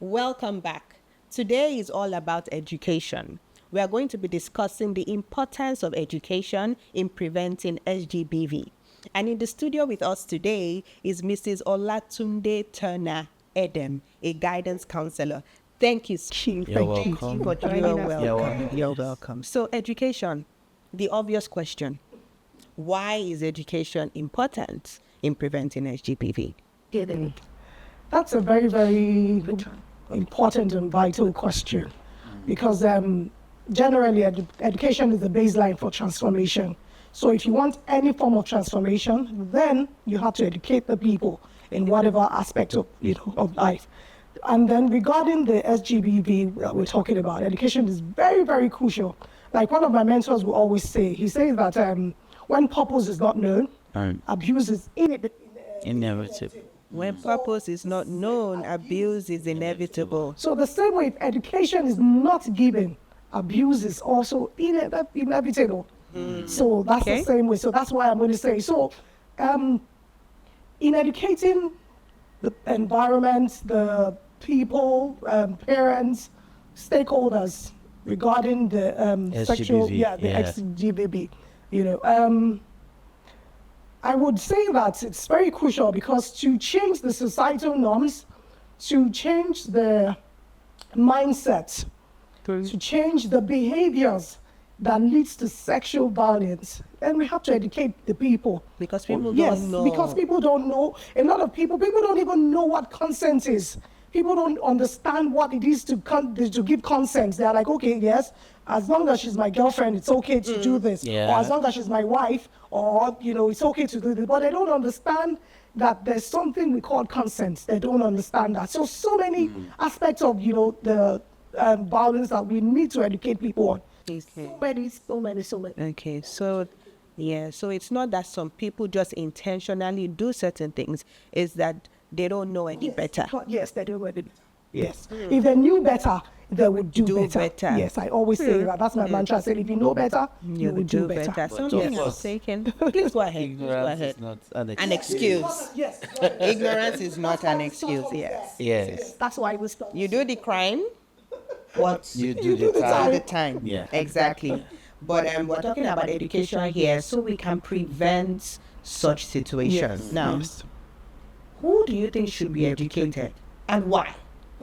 Welcome back. Today is all about education. We are going to be discussing the importance of education in preventing SGBV. And in the studio with us today is Mrs Olatunde Turner-Edem, a guidance counsellor. Thank you, Chief. You're welcome. For joining us. You're welcome. You're welcome. So education, the obvious question. Why is education important in preventing SGBV? That's a very, very important and vital question because generally education is the baseline for transformation. So if you want any form of transformation, then you have to educate the people in whatever aspect of, of life. And then regarding the SGBV that we're talking about, education is very, very crucial. Like one of my mentors will always say, he says that when purpose is not known, abuse is Inevitable. When purpose is not known, abuse is inevitable. So the same way, if education is not given, abuse is also inevitable. So that's the same way. So that's why I'm going to say, so in educating the environment, the people, parents, stakeholders regarding the SGBV, I would say that it's very crucial because to change the societal norms, to change the mindset, to change the behaviors that leads to sexual violence, then we have to educate the people. Because people don't know. Because people don't know. A lot of people don't even know what consent is. People don't understand what it is to give consent. They're like, okay, yes, as long as she's my girlfriend, it's okay to do this. Yeah. Or as long as she's my wife, or, it's okay to do this. But they don't understand that there's something we call consent. They don't understand that. So many aspects of, the violence that we need to educate people on. Okay. So many. Okay, so it's not that some people just intentionally do certain things, it's that they don't know any better. Yes, they don't know any better. Yes. If they knew better, they would do better. Yes, I always say that. That's my mantra. I said, if you know better, you would do better. Something I'm taken. Please go ahead. Ignorance is not An excuse. Yes. Ignorance is not an excuse. Yes. That's why we stop. You do the crime, what You do the all time. the time. Yeah. Exactly. But we're talking about education here, so we can prevent such situations. Now, who do you think should be educated and why?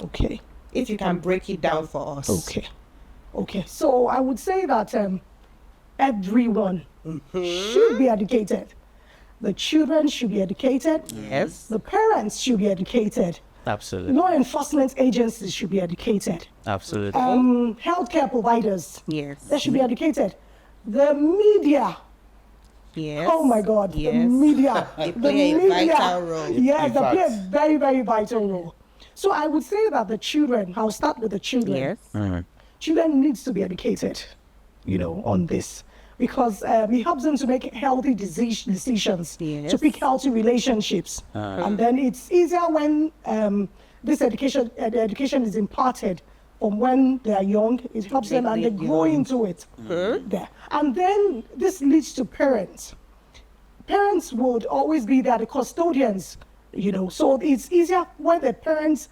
Okay. If you can break it down for us. Okay. So I would say that everyone should be educated. The children should be educated. Yes. The parents should be educated. Absolutely. Law enforcement agencies should be educated. Absolutely. Healthcare providers, Yes. they should be educated. The media, Yes. oh my God, Yes. the media. They play a vital role. Yes, In they play a fact. very, very vital role. So I would say that the children, I'll start with the children. Yes. Children needs to be educated, on this. Because it helps them to make healthy decisions, Yes. to pick healthy relationships. And then it's easier when this education is imparted from when they are young. It helps them and they grow into it. There. And then this leads to parents. Parents would always be there, the custodians, So it's easier when the parents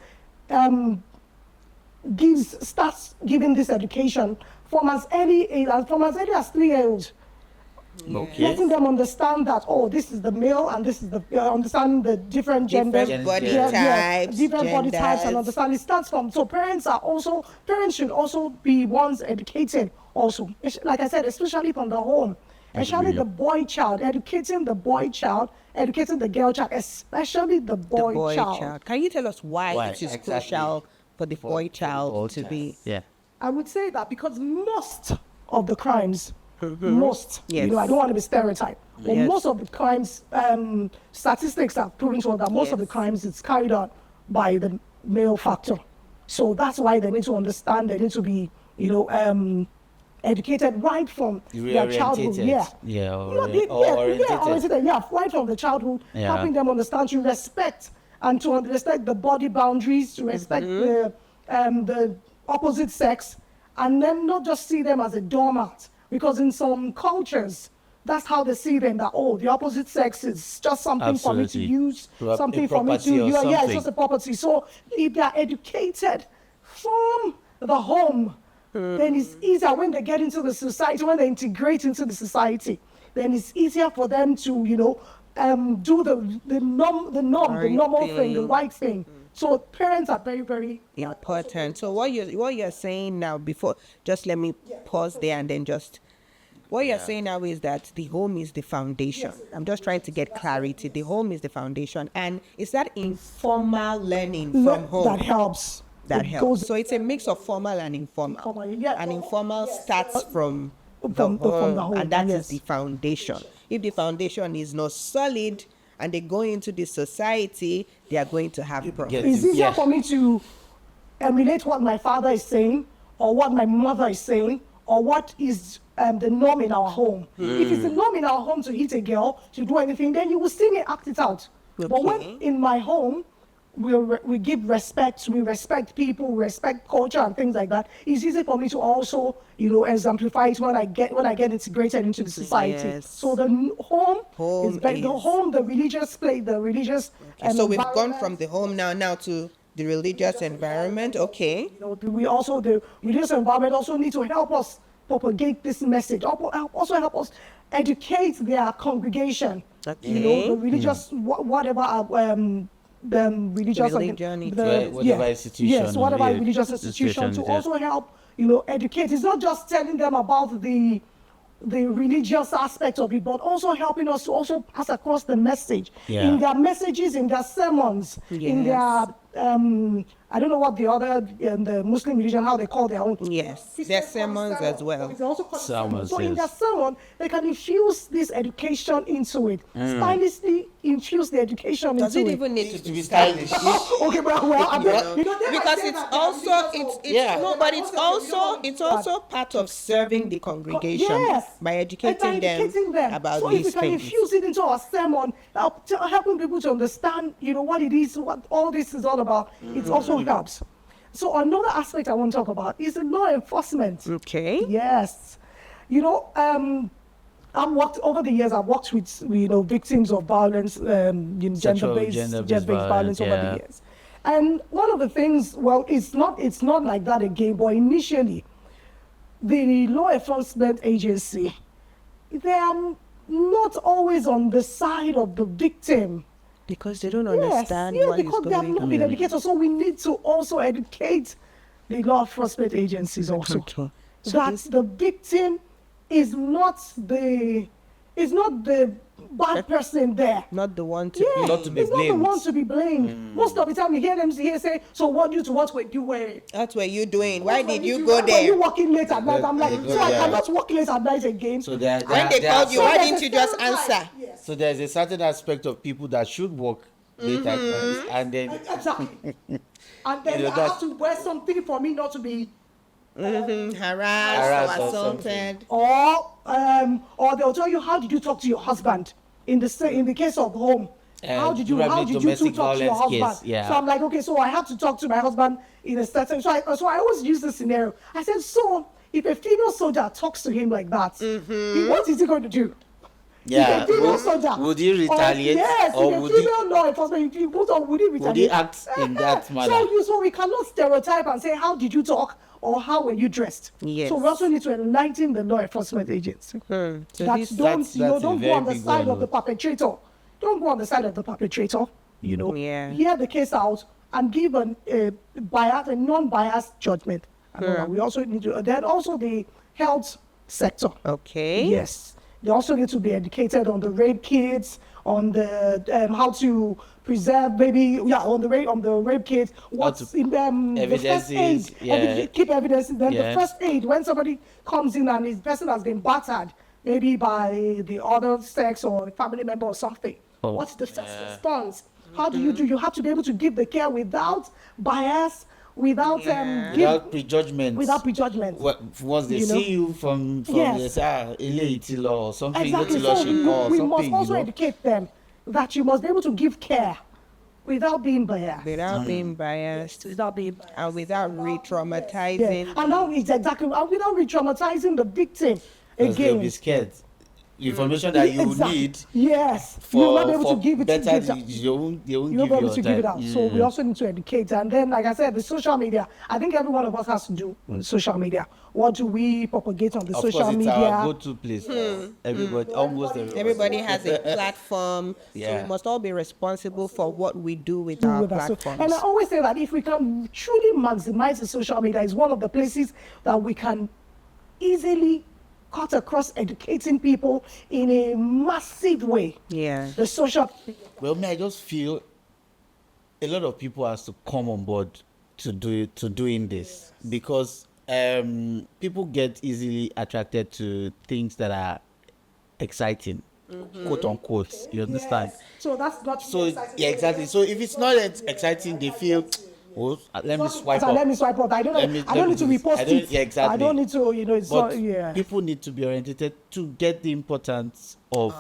starts giving this education from as early as 3 years old. Letting them understand that, this is the male and this is the, understand the different genders. Different body Yeah. types. Different body types and genders. understand. It starts from, so parents should also be ones educated also. Like I said, especially from the home. Especially the boy child, educating the boy child, educating the girl child, especially the boy child. Can you tell us why it is exactly. crucial for the boy child to be? Yeah. I would say that because most of the crimes, most, Yes. I don't want to be stereotyped, but Yes. most of the crimes, statistics have proven to us that most of the crimes is carried out by the male factor. So that's why they need to understand, they need to be, educated right from their childhood. Orientated. Right from the childhood, Yeah. helping them understand to respect and to respect the body boundaries, to respect the opposite sex, and then not just see them as a doormat. Because in some cultures, that's how they see them, that, oh, the opposite sex is just something for me to Absolutely. use, A something for me property to or use. Yeah, it's something. just a property. So if they are educated from the home, then it's easier when they get into the society, when they integrate into the society, then it's easier for them to, do the normal thing, the right thing. So parents are very, very Important. So what you're saying now, before, just let me pause there and then just, what you're saying now is that the home is the foundation. I'm just trying to get clarity. The home is the foundation, and is that informal learning from home that helps. that It helps? goes So it's a mix of formal and informal. Informal, yeah. And informal starts from the from the home, home, and that is yes. the foundation. If the foundation is not solid and they go into the society, they are going to have problems. Get It's easier Yeah. for me to emulate what my father is saying, or what my mother is saying, or what is the norm in our home. If it's the norm in our home to hit a girl, to do anything, then you will see me act it out. But when Okay. in my home, we give respect, we respect people, we respect culture and things like that, it's easy for me to also, exemplify it when I get integrated into the society. Yes. So the home Home is better. The is- home, the religious place, the religious. So we've gone environment. from the home now to the religious environment. Okay. We also, the religious environment also need to help us propagate this message, also help us educate their congregation. Okay. The religious, whatever, the religious, Religion, whatever institution, yes, whatever yeah, religious institution, to yeah. also help, educate. It's not just telling them about the religious aspect of it, but also helping us to also pass across the message Yeah. in their messages, in their sermons, in Yes. their I don't know what the other the Muslim religion, how they call their own. Yes. Their sermons as well. It's also called Sermons, so in yes. their sermon, they can infuse this education into it. Stylishly infuse the education Does into it even need to be stylish. Okay, well, I mean, because it's also Yeah. no, but it's also part of serving the congregation Yes. by educating them about so these if we can things. infuse it into our sermon, helping people to understand, what it is, what all this is all about, it also helps. So another aspect I want to talk about is the law enforcement. Okay. Yes. I've worked over the years. I've worked with victims of violence, gender-based violence over yeah. the years. And one of the things, well, it's not like that again. But initially, the law enforcement agency, they are not always on the side of the victim. Because they don't understand what is because they have going not on. been educated. So we need to also educate the law enforcement agencies also. Okay. So That this- the victim is not the bad person there. Not the one to Yeah, Not to be it's not the blamed. one to be blamed. Most of the time you hear them say, so what were you wearing? That's what you doing. Why What did were you doing? go Why were there? you working late at night? I'm like, They go so I there. cannot work late at night again. So When they called you, why didn't you just answer? Yes. So there's a certain aspect of people that should work late at night, and then Exactly. And then I that's- have to wear something for me not to be Harassed Harassed or or assaulted. or they'll tell you, how did you talk to your husband in the case of home? How did you probably two domestic talk to your violence husband? case, yeah. So I'm like, okay, so I have to talk to my husband in a certain. So I always use this scenario. I said, so if a female soldier talks to him like that, what is he going to do? yeah, If a female soldier, would he retaliate, yes, or if a would he female law enforcement, if he would he retaliate? would he act in that manner? So we cannot stereotype and say, how did you talk or how were you dressed? Yes. So we also need to enlighten the law enforcement agents. So That this, that's a don't go very on the big side one, of the perpetrator. Don't go on the side of the perpetrator. Yeah. Hear the case out and give a non-biased judgment. We also need to. Then also the health sector. okay. Yes, they also need to be educated on the rape kits, on the how to preserve baby, on the rape kits, what's to- in them, the first aid, evidences, yeah. keep evidence. Then Yeah. the first aid when somebody comes in and his person has been battered, maybe by the other sex or a family member or something. Oh. What's the first response? How do you do? You have to be able to give the care without bias, without without prejudgment. without prejudgment. Once they You know? see you from Yes. they say, ilé or something, Exactly. little So or we something, must also you know. educate them that you must be able to give care without being biased. Without being biased Without being biased. and without re-traumatizing. Yeah. And now it's exactly, and without re-traumatizing the victim Because they'll be again. scared. information that you Exactly. need Yes, for, you're not able for to give it better, to they won't you're give not you able your to give it time. out. So we also need to educate. And then, like I said, the social media, I think every one of us has to do with social media. What do we propagate on the Of social course, it's media? our go-to place. Everybody, almost Everybody has a platform, so Yeah. we must all be responsible for what we do with do our with us. So- platforms. and I always say that if we can truly maximize the social media, is one of the places that we can easily cut across educating people in a massive way. Yeah. The social Well, I just feel a lot of people has to come on board to doing this, because people get easily attracted to things that are exciting, quote unquote. You understand? Yes. So that's not So exciting. yeah, exactly. So if it's not exciting, they feel, oh, let me swipe So up. let me swipe up. I don't need to repost it. Yeah, exactly. I don't need to, it's But not, yeah. people need to be oriented to get the importance of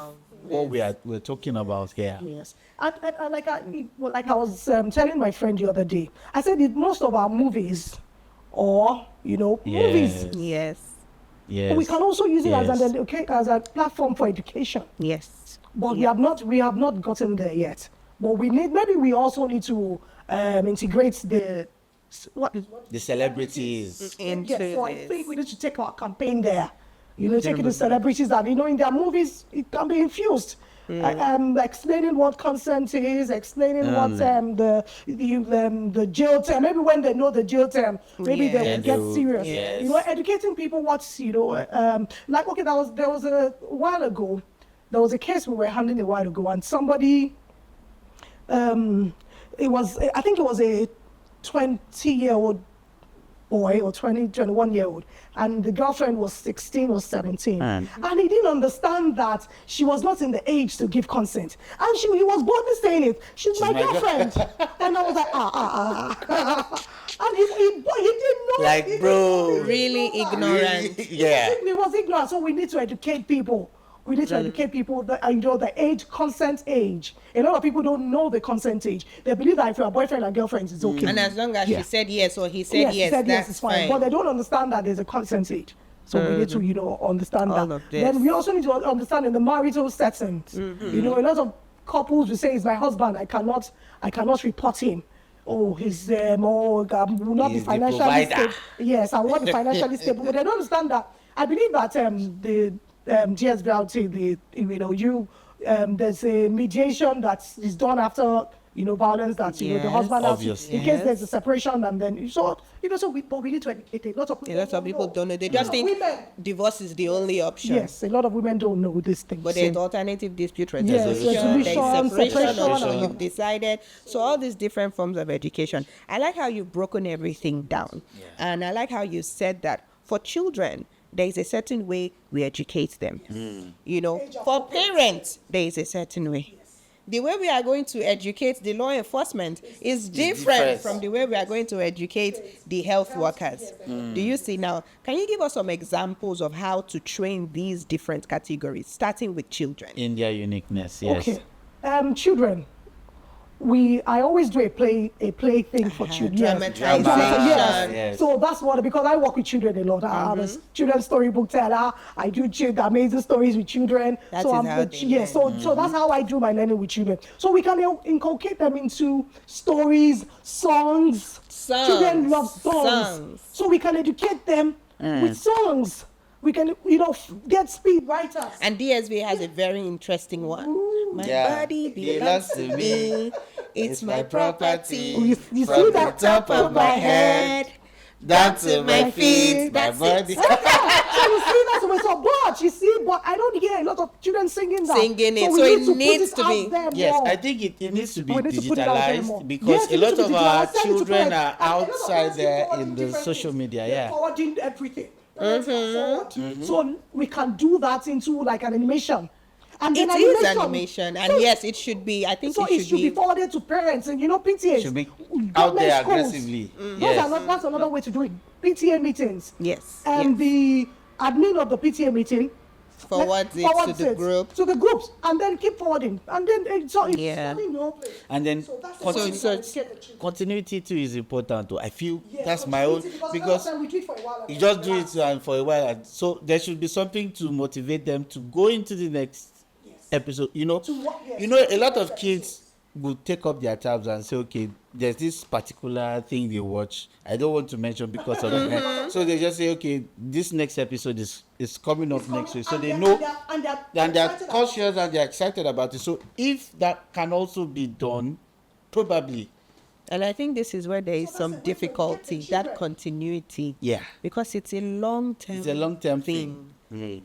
what we're talking about here. Yes. And like I was telling my friend the other day, I said that most of our movies, or movies, Yes. Yes. we can also use it Yes. as a platform for education. Yes. But we have not gotten there yet. But maybe we also need to integrate the The celebrities. Into yes, so I this. think we need to take our campaign there. Taking the celebrities that in their movies it can be infused. Explaining what consent is, explaining what the jail term. Maybe when they know the jail term, maybe they Yes. will get serious. Yes. Educating people what's there was a while ago, there was a case we were handling a while ago, and somebody, I think it was a 20-year-old boy or 21-year-old, and the girlfriend was 16 or 17, and he didn't understand that she was not in the age to give consent, and he was boldly saying it. She's my girlfriend. And I was like, and he didn't know. Like, he didn't bro. know. Really ignorant. Yeah. He was ignorant. So we need to educate people. We need to educate people that the age, consent age. A lot of people don't know the consent age. They believe that if you're a boyfriend and girlfriend, it's okay. And as long as Yeah. she said yes or he said yes, that's it's fine. But they don't understand that there's a consent age. So we need to, understand All that. of this. Then we also need to understand in the marital settings. A lot of couples will say, "It's my husband. I cannot report him. Oh, he's I will not be He's the financially provider." stable. Yes, I will not be financially stable." But they don't understand that. I believe that the DSVA, there's a mediation that is done after violence that the Yes, husband has, obviously. in case there's a separation, and then but we need to educate a lot of people don't know. They A lot just of think women. divorce is the only option. Yes, a lot of women don't know this thing. But there's alternative dispute Yes, resolution, there's resolution, separation, separation, or you've decided. So all these different forms of education. I like how you've broken everything down. And I like how you said that for children, there is a certain way we educate them. For parents, there is a certain way. The way we are going to educate the law enforcement is different from the way we are going to educate the health workers. Do you see now? Can you give us some examples of how to train these different categories, starting with children? In their uniqueness, yes. Okay. Children. I always do a play thing for children. Dramatization. Yes. So that's because I work with children a lot. I'm a children's storybook teller. I do amazing stories with children. That so is how they learn. So that's how I do my learning with children. So we can inculcate them into stories, songs. Children love songs. So we can educate them with songs. We can, get speed writers. And DSVA has a very interesting one. My Yeah. body Belongs belongs to to me. me. It's my property. You From see the that? top of my head down to my feet, my That's body. So you see that's way so but you see, but I don't hear a lot of children singing that. Singing it, we so need it to put needs it to out be- there Yes, more. I think it needs to be We need to put it out there more. digitalized, because Yes, a it lot needs to of be our digitalized. Send it to children parents. are And a lot of outside parents keep there forwarding in the different social things. media, They're yeah. forwarding everything. So we can do that into like an animation. And It then is animation, and So- yes, it should be. I think So it should be. forwarded to parents and PTAs. Should be government out there schools. aggressively. That's another way to do it. PTA meetings. Yes. And yes. the admin of the PTA meeting Forward it to the group. To the groups, and then keep forwarding, and then it's no place. And then So that's continuity too is important too. I feel that's so my own, because we do it for a while. you just do it and for a while, and so there should be something to motivate them to go into the next episode. You know, a lot of kids will take up their tabs and say, okay, there's this particular thing they watch. I don't want to mention because of that. So they just say, okay, this next episode is coming up next week. So they know, and they're cautious and they're excited about it. So if that can also be done, probably. And I think this is where there is some difficulty, that continuity. Yeah. Because it's a long-term It's a long-term thing.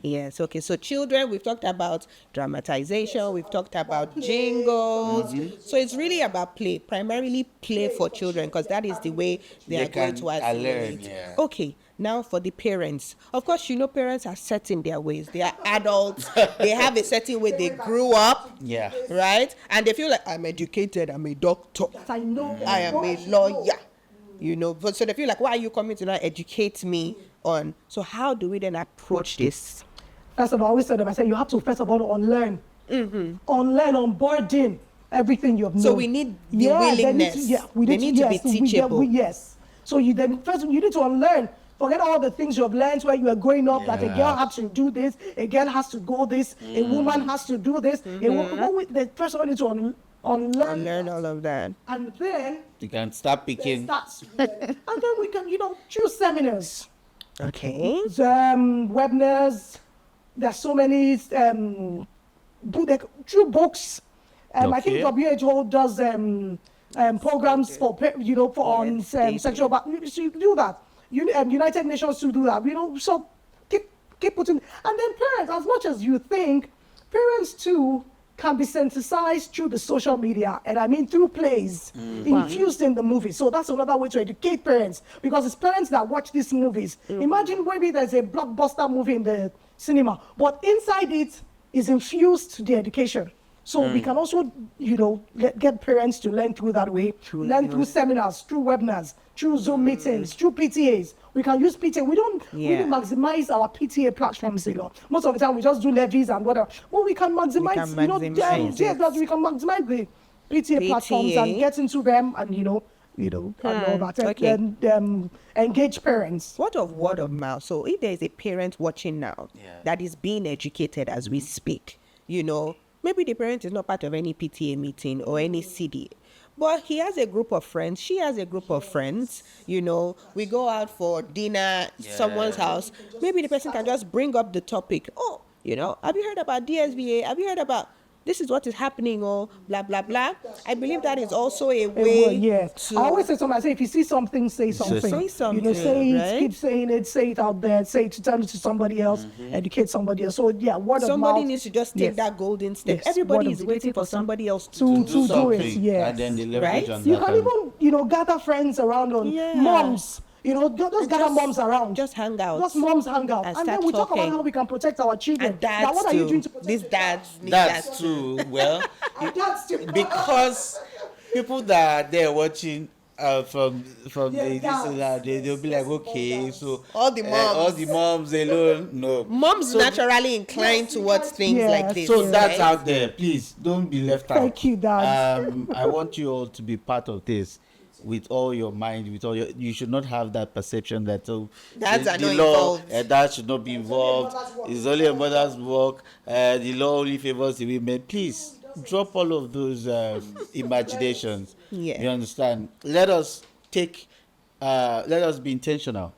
Yes, okay. So children, we've talked about dramatization, we've talked about jingles. So it's really about play, primarily play for children, because that is the way they are going to assimilate. Learn. Okay, now for the parents. Of course, parents are set in their ways. They are adults. They have a certain way they grew up. Yeah. Right? And they feel like, I'm educated, I'm a doctor, I am a lawyer. So they feel like, why are you coming to now educate me on? So how do we then approach this? First of all, I always tell them, I say you have to first of all unlearn. Unlearn, onboarding everything you have known. So we need the willingness. They need to be teachable. Yes. So you need to unlearn. Forget all the things you have learned where you are growing up, that a girl has to do this, a girl has to go this, a woman has to do this. The first one need to unlearn all of that. And then you can start picking. And then we can, choose seminars. Okay. Webinars. There's so many true books. I think WHO does programs for on sexual. So you do that. United Nations to do that. So keep putting. And then parents, as much as you think, parents too can be sensitized through the social media, and I mean through plays infused in the movie. So that's another way to educate parents, because it's parents that watch these movies. Imagine maybe there's a blockbuster movie in the cinema, but inside it is infused the education. So we can also, get parents to learn through that way, learn through seminars, through webinars, through Zoom meetings, through PTAs. We can use PTA. We don't really maximize our PTA platforms, Most of the time we just do levies and whatever. Well, we can maximize, we can maximize the PTA platforms and get into them and, and all that. And engage parents. What of word of mouth? So if there is a parent watching now that is being educated as we speak, maybe the parent is not part of any PTA meeting or any CD, but he has a group of friends, she has a group of friends, we go out for dinner, someone's house. Maybe the person can just bring up the topic. Oh, have you heard about DSVA? Have you heard about this is what is happening, or blah, blah, blah? I believe that is also a way to... I always say something, I say, if you see something, say something. Say something, say it, right? Keep saying it, say it out there, say it, tell it to somebody else, educate somebody else. So, word of mouth. Somebody needs to just take that golden step. Yes. Everybody is waiting for somebody else to do do it, and then they leverage on You that. can even, gather friends around on moms. Just gather moms around. Just hang out. Just moms hang out. And then we talk about how we can protect our children. And dads now, what are you doing to protect these dads need That's too. Well, because people that are there watching from they'll be like, okay, so all the moms alone, no. Moms naturally inclined towards things like this. So that's out there. Please don't be left out. Thank you, Dad. I want you all to be part of this. With all your mind, you should not have that perception that dads are not law, involved. Dad should not be involved. It's only a mother's work. The law only favors the women. Please drop all of those imaginations. Yeah. You understand? Let us be intentional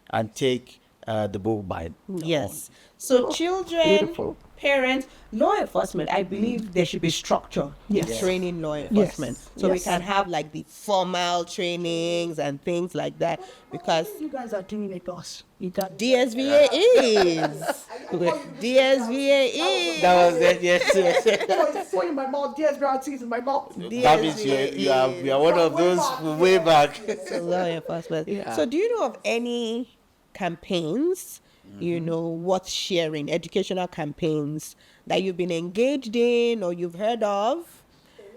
and take the bull by. Yes. So children, parents, law enforcement, I believe there should be structure in training law enforcement. So we can have like the formal trainings and things like that, because You guys are doing it, boss. DSVA is. DSVA is. That was it, yes. It's going in my mouth. DSVA is in my mouth. That means you are one of those way back. So law enforcement. So do you know of any campaigns, worth sharing, educational campaigns that you've been engaged in or you've heard of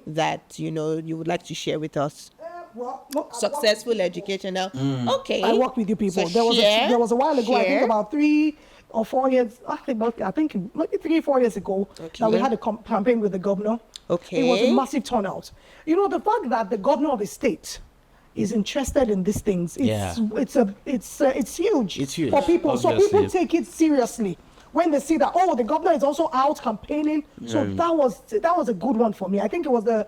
that, you would like to share with us? Successful educational. Okay. I work with you people. So There was a while ago, I think about 3 or 4 years, I think maybe 3-4 years ago, that we had a campaign with the governor. Okay. It was a massive turnout. You know, the fact that the governor of the state is interested in these things, it's huge. It's huge, for people. obviously. So people take it seriously when they see that, oh, the governor is also out campaigning. So that was a good one for me. I think it was the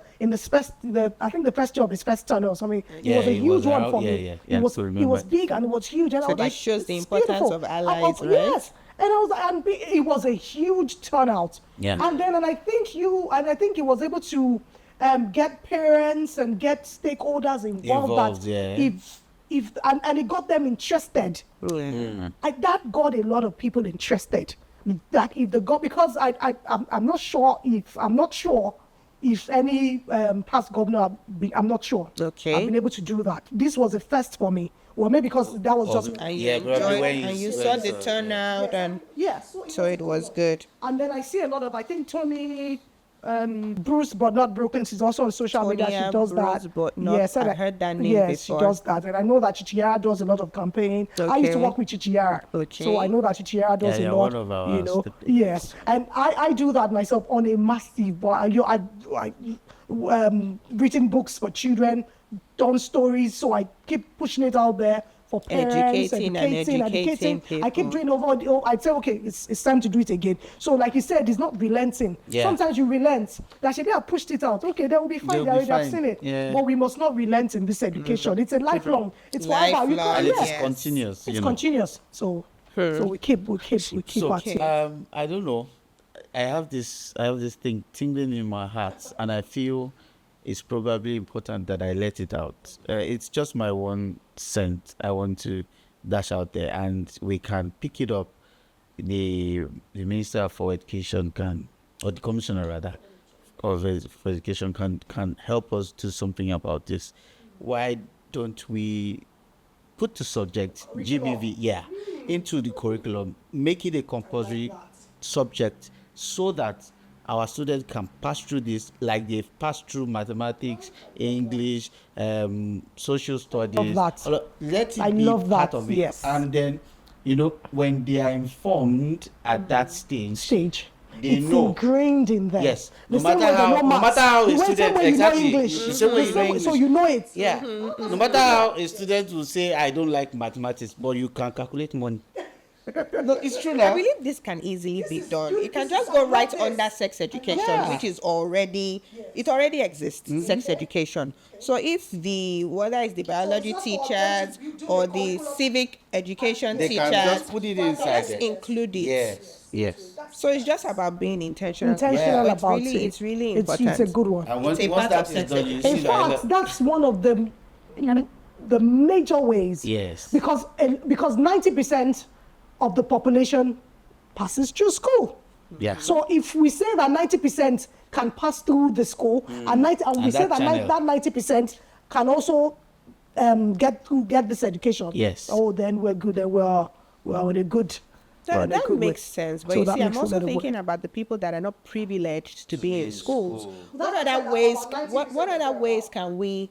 first job, his first turn or something. Yeah, it was a it huge was one out. for Yeah, me. yeah. It was I remember. big and it was huge. And I So was that like, shows the it's importance beautiful. of allies, right? Yes. And I was like, and it was a huge turnout. Yeah. And I think he was able to get parents and get stakeholders involved. Yeah. And it got them interested. That got a lot of people interested. That if the because I'm not sure if any past governor I'm not sure. Okay. I've been able to do that. This was a first for me. Well, maybe because that was just And Yeah, you probably enjoyed, when you- and you when saw you the saw- turnout, and yeah. so it was good. And then I see a lot of, I think Tony Bruce but not broken, she's also on social media. Tonya She does Bruce that. but not- Yes, I heard that name yes, before. she does that. And I know that Chichiara does a lot of campaign. I used to Okay. work with Chichiara. Okay. So I know that Chichiara does Yeah, a yeah, lot. one of our you know. step- Yes. And I do that myself on a massive, written books for children, done stories, so I keep pushing it out there for parents, Educating and educating I keep people. doing over. I'd say, okay, it's time to do it again. So, like you said, it's not relenting. Yeah. Sometimes you relent. That should have pushed it out. Okay, they will be fine. They'll They be already have fine. seen it. Yeah. But we must not relent in this education. It's a lifelong. It's forever. You Lifelong, can't. And it Yes. is continuous. It's you know. continuous. So we keep So, at it. I don't know. I have this thing tingling in my heart, and I feel it's probably important that I let it out. It's just my 1 cent I want to dash out there, and we can pick it up. The Minister for Education can, or the Commissioner rather, for Education can help us do something about this. Why don't we put the subject GBV, into the curriculum, make it a compulsory subject, so that our students can pass through this like they've passed through mathematics, English, social studies. Love that. Let it I be love part that, of it. yes. And then, when they are informed at that stage, they It's know. ingrained in them. Yes. The No same matter way they how- know no maths. matter how a The same student- way you exactly. know English. The same way you know So English. you know it. Yeah. No matter how a student will say, I don't like mathematics, but you can calculate money. No, it's true I now. believe this can easily be done. You can just go right under sex education, Yeah. which is already exists. Sex education. So if whether it's the biology teachers or the civic education They teachers, can just put it inside just there. include it. Yes. So it's just about being intentional. Intentional Yeah, it's about really, it. It's really It's important. a good one. And It's a once part that of is sex done, you In see that. fact, that's one of the major ways. Yes. Because 90% of the population passes through school. Yeah. So if we say that 90% can pass through the school, and we say that that channel. that 90% can also get this education. Yes. Oh, then we're good. Then we're in a good. we're in a That good way. makes sense. But So you that see, I'm makes a also lot of thinking way. about the people that are not privileged to be in schools. What other ways? What other ways can we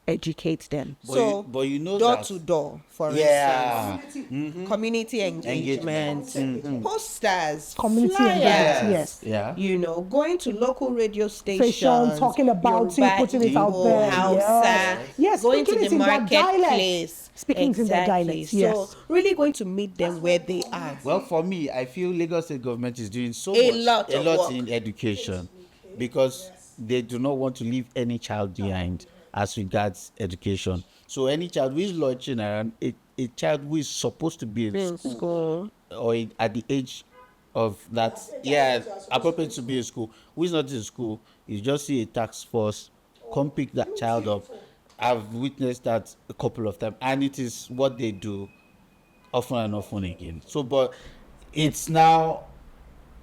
educate them? But you know door that- to door, for Yeah. instance, community engagement, posters, Community flyers, engagement, yes. Yeah. going to local radio stations, Stations, talking about it, putting it out Igbo, there, Hausa, yes, going to speaking the it in their dialect. marketplace, Speaking it in their dialect, So yes. really going to meet them where they are. Well, for me, I feel Lagos State government is doing A lot of work. in education, because they do not want to leave any child behind as regards education. So any child who is launching around, a child who is supposed to be in school, or at the age of that, appropriate to be in school, who is not in school, you just see a task force come pick that child up. I've witnessed that a couple of times, and it is what they do often and often again. So, but it's now,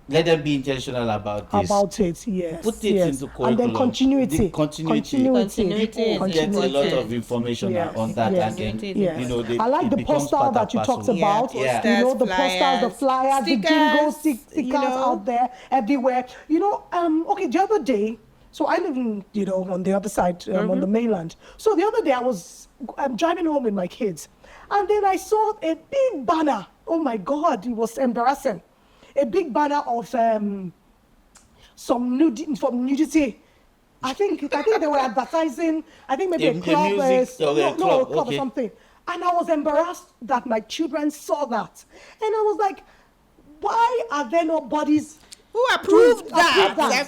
let them be intentional about this. About it, yes. Put it yes. into curriculum. And then continuity. The continuity. Continuity is Get a lot important. of information Yes, on that, yes, and then yes. I I like the poster that you talked about. Yeah. You know, the posters, the flyers, the jingles, stickers out there everywhere. Okay, the other day, so I live in, on the other side, on the mainland. So the other day I was driving home with my kids, and then I saw a big banner Oh my God, it was embarrassing. A big banner of some nudity. I think they were advertising. I think maybe a club, club or something. And I was embarrassed that my children saw that, and I was like, why are there no bodies who approved that? Right?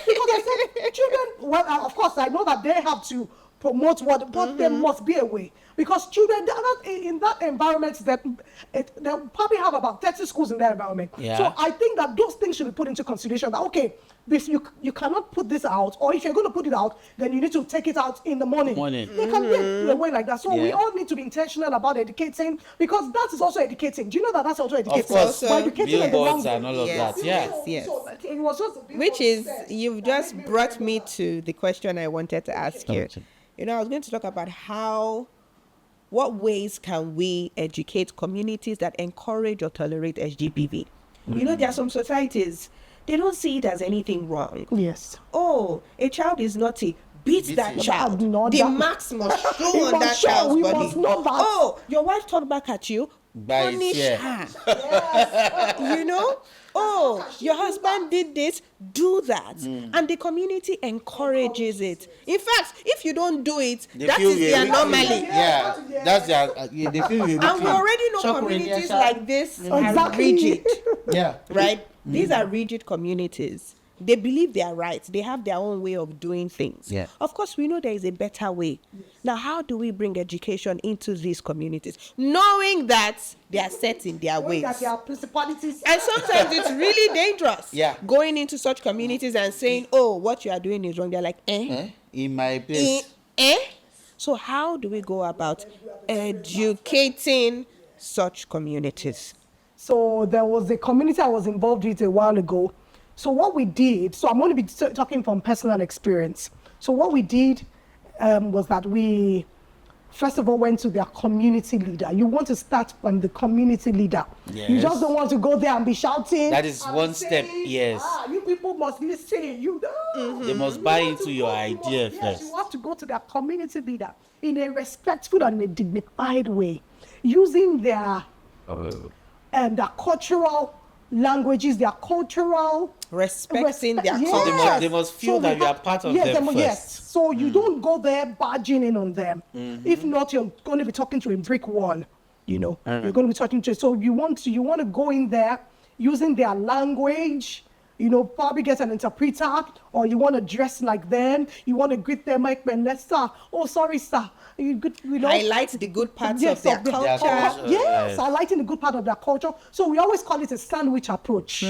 Because I said, children. Well, of course, I know that they have to promote what, but there must be a way, because children, they are not in that environment. They'll probably have about 30 schools in their environment. Yeah. So I think that those things should be put into consideration. That okay, this you cannot put this out, or if you're going to put it out, then you need to take it out in the morning. They can be a way like that. So we all need to be intentional about educating, because that is also educating. Do you know that that's also educating? Of course, by educating billboards and all of that. Yeah. Yes. So it was just a billboard Which is, said, you've just brought me to the question I wanted to ask you. Okay. You know, I was going to talk about what ways can we educate communities that encourage or tolerate SGBV? You know, there are some societies, they don't see it as anything wrong. Yes. Oh, a child is naughty. Beat that child. Not The that- marks must show It on must that show. child's We body. must know that. Oh, your wife talked back at you. By Punish yeah. her. You know? Oh, your husband did this, do that. And the community encourages it. In fact, if you don't do it, They that feel is you're their weak. anomaly. Yeah, that's their. They feel you're And we weak. already know Chocolate, communities yeah, like this are Exactly. rigid, Yeah. right? These are rigid communities. They believe they are right. They have their own way of doing things. Yeah. Of course, we know there is a better way. Now, how do we bring education into these communities, knowing that they are set in their ways? That there are principalities. And sometimes it's really dangerous. Yeah. Going into such communities and saying, "Oh, what you are doing is wrong." They're like, In my Eh? place. So how do we go about educating such communities? So there was a community I was involved with a while ago. So what we did, so I'm going to be talking from personal experience. So what we did was that we, first of all, went to their community leader. You want to start from the community leader. You Yes. just don't want to go there and be shouting. That is and one be step, saying, yes. You people must listen. They must buy want into to your go- idea yes, first. you have to go to their community leader in a respectful and a dignified way, using their cultural languages, their cultural Respecting their yes. culture. They must feel that we you are have- part of yes, them first. Yes. So you don't go there barging in on them. If not, you're going to be talking to a brick wall. You know, you're going to be talking to. So you want to go in there using their language. You know, probably get an interpreter, or you want to dress like them. You want to greet them like sir. Oh, sorry, sir. You know, Highlight the good parts yes, of their of the- culture. culture. Yes, Yes. highlighting the good part of their culture. So we always call it a sandwich approach.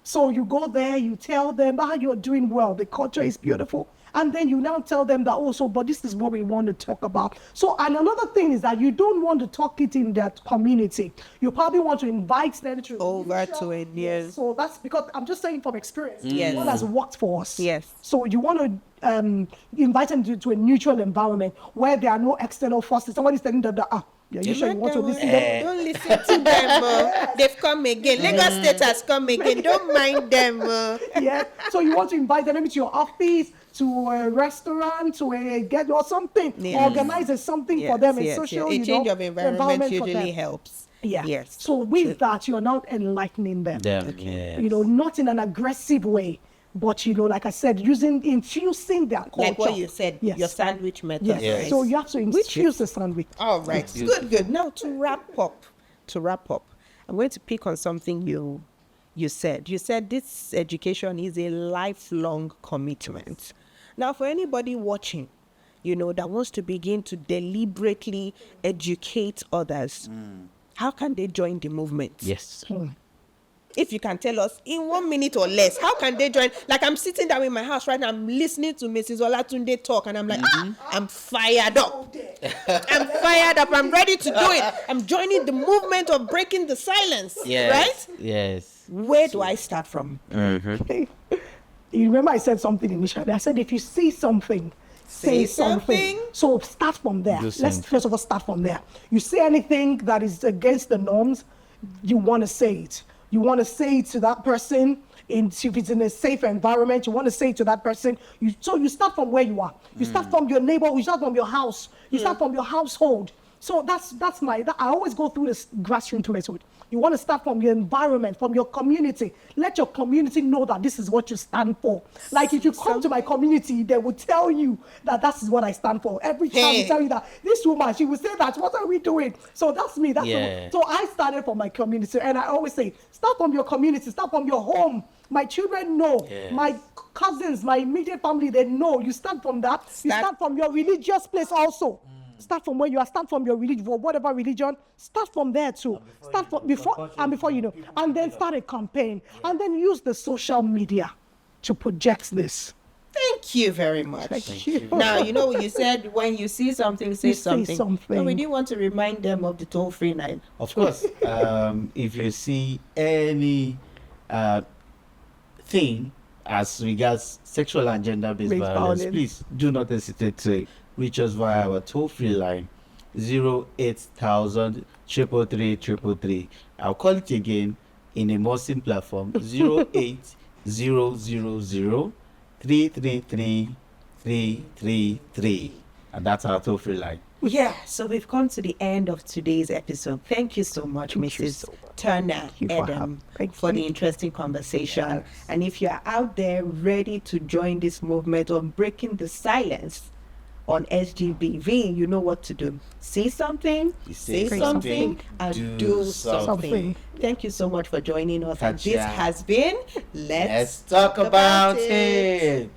So you go there, you tell them, you're doing well, the culture is beautiful. And then you now tell them that also, but this is what we want to talk about. So, and another thing is that you don't want to talk it in that community. You probably want to invite them to Over to it, yes. So that's because I'm just saying from experience, Yes. what has worked for us. Yes. So you want to invite them to a neutral environment where there are no external forces. Somebody's telling them that, you sure you want to listen to them? Don't listen to them. They've come again. Lagos State has come again. Don't mind them. Yeah. So you want to invite them maybe to your office, to a restaurant, to a get or something. Yes. Organize something for them, a social, A change of environment for usually them. helps. Yeah. Yes. So with that, you're not enlightening them. Yes. You know, not in an aggressive way, but like I said, infusing their culture. Like what you said, Yes. your sandwich method. Yes. Yes. So you have to infuse the sandwich. All right. Good. Now to wrap up, I'm going to pick on something you said. You said this education is a lifelong commitment. Now, for anybody watching, that wants to begin to deliberately educate others, how can they join the movement? Yes. If you can tell us in 1 minute or less, how can they join? Like, I'm sitting down in my house right now, I'm listening to Mrs Olatunde talk, and I'm like, I'm fired up. I'm ready to do it. I'm joining the movement of breaking the silence, Yes. right? Yes. Where do I start from? You remember I said something initially. I said if you see something, say something. So start from there. Do Let's something. first of all start from there. You say anything that is against the norms, you want to say it. You want to say it to that person. If it's in a safe environment, you want to say it to that person. So you start from where you are. You start from your neighborhood. You start from your house. You start from your household. So that's I always go through this grassroots method. You want to start from your environment, from your community. Let your community know that this is what you stand for. Like if you come to my community, they will tell you that that is what I stand for. Every time they tell you that this woman, she will say that, what are we doing? So that's me. So I started from my community, and I always say, start from your community, start from your home. My children know, my cousins, my immediate family, they know. You start from that. You start from your religious place also. Start from where you are. Start from your religion, whatever religion. Start from there too. Start from before you know, and then start a campaign, and then use the social media to project this. Thank you very much. Thank you. Now, you know, you said when you see something, say something. So we do want to remind them of the toll-free line. Of course. If you see any thing as regards sexual and gender-based violence, please do not hesitate to reach us via our toll-free line 08000 333. I'll call it again in a more simpler form 08000 333 333, and that's our toll-free line. Yeah, so we've come to the end of today's episode. Thank you so much, Mrs. Turner-Edem, for the interesting conversation. Yes. And if you're out there ready to join this movement on breaking the silence on SGBV, you know what to do. See something, say something, and do something. Thank you so much for joining us. And this has been Let's Talk About It.